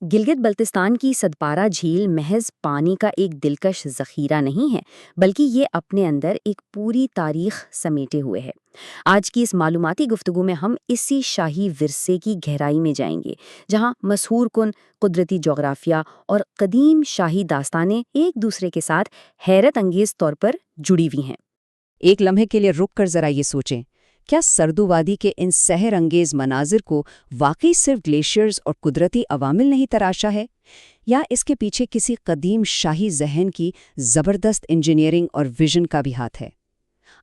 گلگت بلتستان کی سدپارہ جھیل محض پانی کا ایک دلکش ذخیرہ نہیں ہے، بلکہ یہ اپنے اندر ایک پوری تاریخ سمیٹے ہوئے ہے۔ آج کی اس معلوماتی گفتگو میں ہم اسی شاہی ورثے کی گہرائی میں جائیں گے، جہاں مسحور کن قدرتی جغرافیہ اور قدیم شاہی داستانیں ایک دوسرے کے ساتھ حیرت انگیز طور پر جڑی ہوئی ہیں۔ ایک لمحے کے لیے رک کر ذرا یہ سوچیں، کیا سردو وادی کے ان سحر انگیز مناظر کو واقعی صرف گلیشیئرز اور قدرتی عوامل نہیں تراشا ہے، یا اس کے پیچھے کسی قدیم شاہی ذہن کی زبردست انجینئرنگ اور ویژن کا بھی ہاتھ ہے؟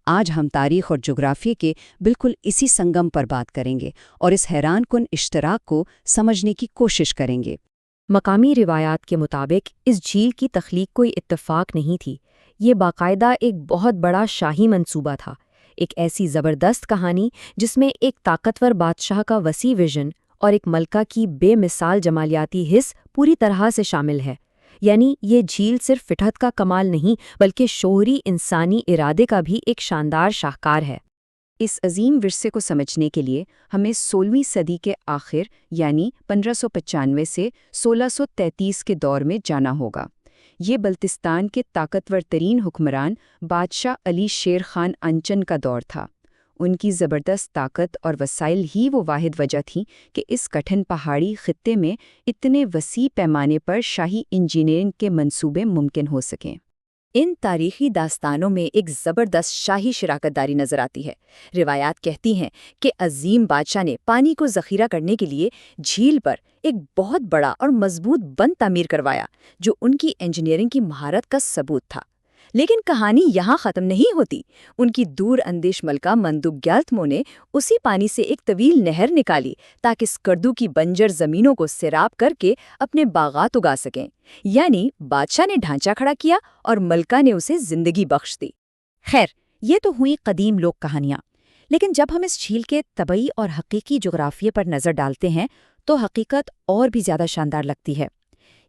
آج ہم تاریخ اور جغرافیے کے بالکل اسی سنگم پر بات کریں گے اور اس حیران کن اشتراک کو سمجھنے کی کوشش کریں گے۔ مقامی روایات کے مطابق اس جھیل کی تخلیق کوئی اتفاق نہیں تھی، یہ باقاعدہ ایک بہت بڑا شاہی منصوبہ تھا، ایک ایسی زبردست کہانی جس میں ایک طاقتور بادشاہ کا وسیع ویژن اور ایک ملکہ کی بے مثال جمالیاتی حس پوری طرح سے شامل ہے۔ یعنی یہ جھیل صرف فطرت کا کمال نہیں، بلکہ شعوری انسانی ارادے کا بھی ایک شاندار شاہکار ہے۔ اس عظیم ورثے کو سمجھنے کے لیے ہمیں 16ویں صدی کے آخر یعنی 1595 سے 1633 کے دور میں جانا ہوگا۔ یہ بلتستان کے طاقتور ترین حکمران بادشاہ علی شیر خان انچن کا دور تھا۔ ان کی زبردست طاقت اور وسائل ہی وہ واحد وجہ تھی کہ اس کٹھن پہاڑی خطے میں اتنے وسیع پیمانے پر شاہی انجینئرنگ کے منصوبے ممکن ہو سکیں۔ ان تاریخی داستانوں میں ایک زبردست شاہی شراکت داری نظر آتی ہے۔ روایات کہتی ہیں کہ عظیم بادشاہ نے پانی کو ذخیرہ کرنے کے لیے جھیل پر ایک بہت بڑا اور مضبوط بند تعمیر کروایا، جو ان کی انجینئرنگ کی مہارت کا ثبوت تھا۔ لیکن کہانی یہاں ختم نہیں ہوتی۔ ان کی دور اندیش ملکہ مندوگیالتمو نے اسی پانی سے ایک طویل نہر نکالی تاکہ اسکردو کی بنجر زمینوں کو سیراب کر کے اپنے باغات اگا سکیں۔ یعنی بادشاہ نے ڈھانچہ کھڑا کیا اور ملکہ نے اسے زندگی بخش دی۔ خیر، یہ تو ہوئی قدیم لوک کہانیاں، لیکن جب ہم اس جھیل کے طبعی اور حقیقی جغرافیے پر نظر ڈالتے ہیں تو حقیقت اور بھی زیادہ شاندار لگتی ہے۔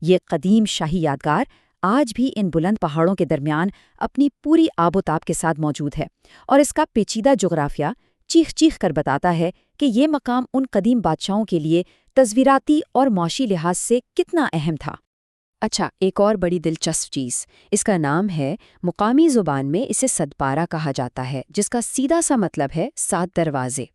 یہ قدیم شاہی یادگار آج بھی ان بلند پہاڑوں کے درمیان اپنی پوری آب و تاب کے ساتھ موجود ہے، اور اس کا پیچیدہ جغرافیہ چیخ چیخ کر بتاتا ہے کہ یہ مقام ان قدیم بادشاہوں کے لیے تصویراتی اور معاشی لحاظ سے کتنا اہم تھا۔ اچھا، ایک اور بڑی دلچسپ چیز، اس کا نام ہے، مقامی زبان میں اسے سدپارہ کہا جاتا ہے، جس کا سیدھا سا مطلب ہے 7 دروازے۔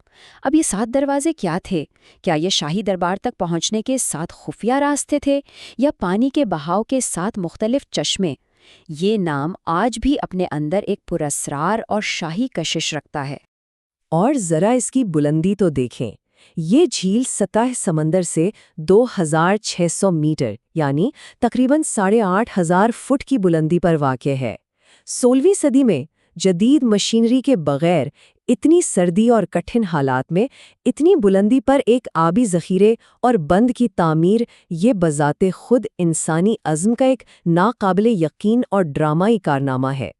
اب یہ 7 دروازے کیا تھے؟ کیا یہ شاہی دربار تک پہنچنے کے 7 خفیہ راستے تھے، یا پانی کے بہاؤ کے 7 مختلف چشمے؟ یہ نام آج بھی اپنے اندر ایک پراسرار اور شاہی کشش رکھتا ہے۔ اور ذرا اس کی بلندی تو دیکھیں، یہ جھیل سطح سمندر سے 2600 میٹر یعنی تقریباً 8500 فٹ کی بلندی پر واقع ہے۔ 16ویں صدی میں جدید مشینری کے بغیر اتنی سردی اور کٹھن حالات میں اتنی بلندی پر ایک آبی ذخیرے اور بند کی تعمیر، یہ بذات خود انسانی عزم کا ایک ناقابل یقین اور ڈرامائی کارنامہ ہے۔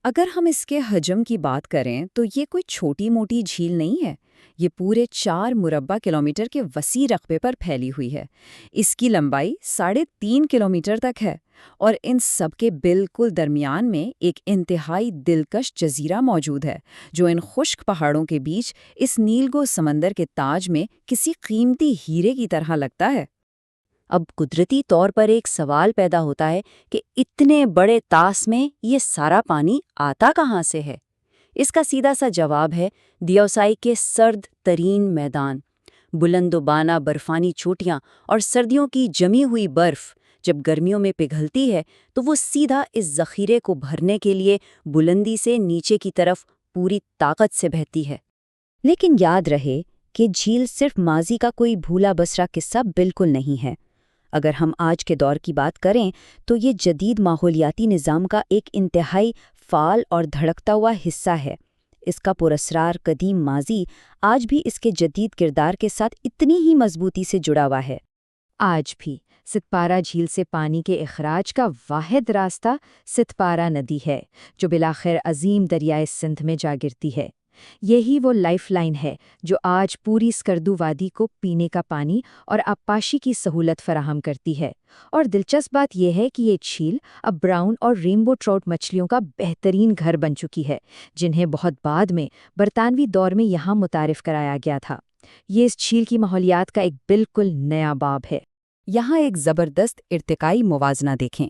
اگر ہم اس کے حجم کی بات کریں تو یہ کوئی چھوٹی موٹی جھیل نہیں ہے، یہ پورے 4 مربع کلومیٹر کے وسیع رقبے پر پھیلی ہوئی ہے۔ اس کی لمبائی 3.5 کلومیٹر تک ہے، اور ان سب کے بالکل درمیان میں ایک انتہائی دلکش جزیرہ موجود ہے، جو ان خشک پہاڑوں کے بیچ اس نیلگو سمندر کے تاج میں کسی قیمتی ہیرے کی طرح لگتا ہے۔ اب قدرتی طور پر ایک سوال پیدا ہوتا ہے کہ اتنے بڑے طاس میں یہ سارا پانی آتا کہاں سے ہے؟ اس کا سیدھا سا جواب ہے دیوسائی کے سرد ترین میدان۔ بلند و بانا برفانی چوٹیاں اور سردیوں کی جمی ہوئی برف جب گرمیوں میں پگھلتی ہے تو وہ سیدھا اس ذخیرے کو بھرنے کے لیے بلندی سے نیچے کی طرف پوری طاقت سے بہتی ہے۔ لیکن یاد رہے کہ جھیل صرف ماضی کا کوئی بھولا بسرا قصہ بالکل نہیں ہے۔ اگر ہم آج کے دور کی بات کریں تو یہ جدید ماحولیاتی نظام کا ایک انتہائی فعال اور دھڑکتا ہوا حصہ ہے۔ اس کا پراسرار قدیم ماضی آج بھی اس کے جدید کردار کے ساتھ اتنی ہی مضبوطی سے جڑا ہوا ہے۔ آج بھی ستپارہ جھیل سے پانی کے اخراج کا واحد راستہ ستپارہ ندی ہے، جو بالآخر عظیم دریائے سندھ میں جا گرتی ہے۔ یہی وہ لائف لائن ہے جو آج پوری اسکردو وادی کو پینے کا پانی اور آبپاشی کی سہولت فراہم کرتی ہے۔ اور دلچسپ بات یہ ہے کہ یہ جھیل اب براؤن اور رینبو ٹراؤٹ مچھلیوں کا بہترین گھر بن چکی ہے، جنہیں بہت بعد میں برطانوی دور میں یہاں متعارف کرایا گیا تھا۔ یہ اس جھیل کی ماحولیات کا ایک بالکل نیا باب ہے۔ یہاں ایک زبردست ارتقائی موازنہ دیکھیں۔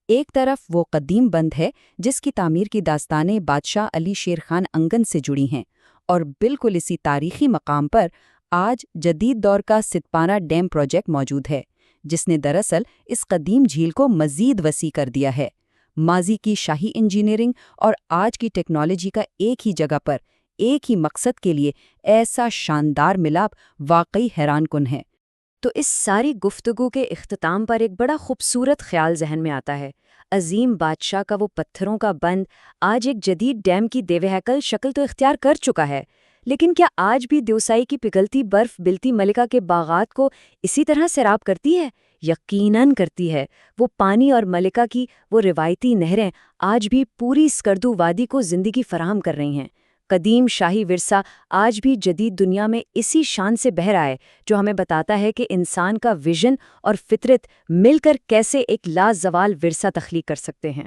ایک طرف وہ قدیم بند ہے جس کی تعمیر کی داستانیں بادشاہ علی شیر خان انگن سے جڑی ہیں، اور بالکل اسی تاریخی مقام پر آج جدید دور کا ستپارا ڈیم پروجیکٹ موجود ہے، جس نے دراصل اس قدیم جھیل کو مزید وسیع کر دیا ہے۔ ماضی کی شاہی انجینئرنگ اور آج کی ٹیکنالوجی کا ایک ہی جگہ پر ایک ہی مقصد کے لیے ایسا شاندار ملاپ واقعی حیران کن ہے۔ تو اس ساری گفتگو کے اختتام پر ایک بڑا خوبصورت خیال ذہن میں آتا ہے۔ عظیم بادشاہ کا وہ پتھروں کا بند آج ایک جدید ڈیم کی دیوہیکل شکل تو اختیار کر چکا ہے، لیکن کیا آج بھی دیوسائی کی پگھلتی برف بلتی ملکہ کے باغات کو اسی طرح سیراب کرتی ہے؟ یقیناً کرتی ہے۔ وہ پانی اور ملکہ کی وہ روایتی نہریں آج بھی پوری اسکردو وادی کو زندگی فراہم کر رہی ہیں۔ قدیم شاہی ورثہ آج بھی جدید دنیا میں اسی شان سے بہہ رہا ہے، جو ہمیں بتاتا ہے کہ انسان کا ویژن اور فطرت مل کر کیسے ایک لازوال ورثہ تخلیق کر سکتے ہیں۔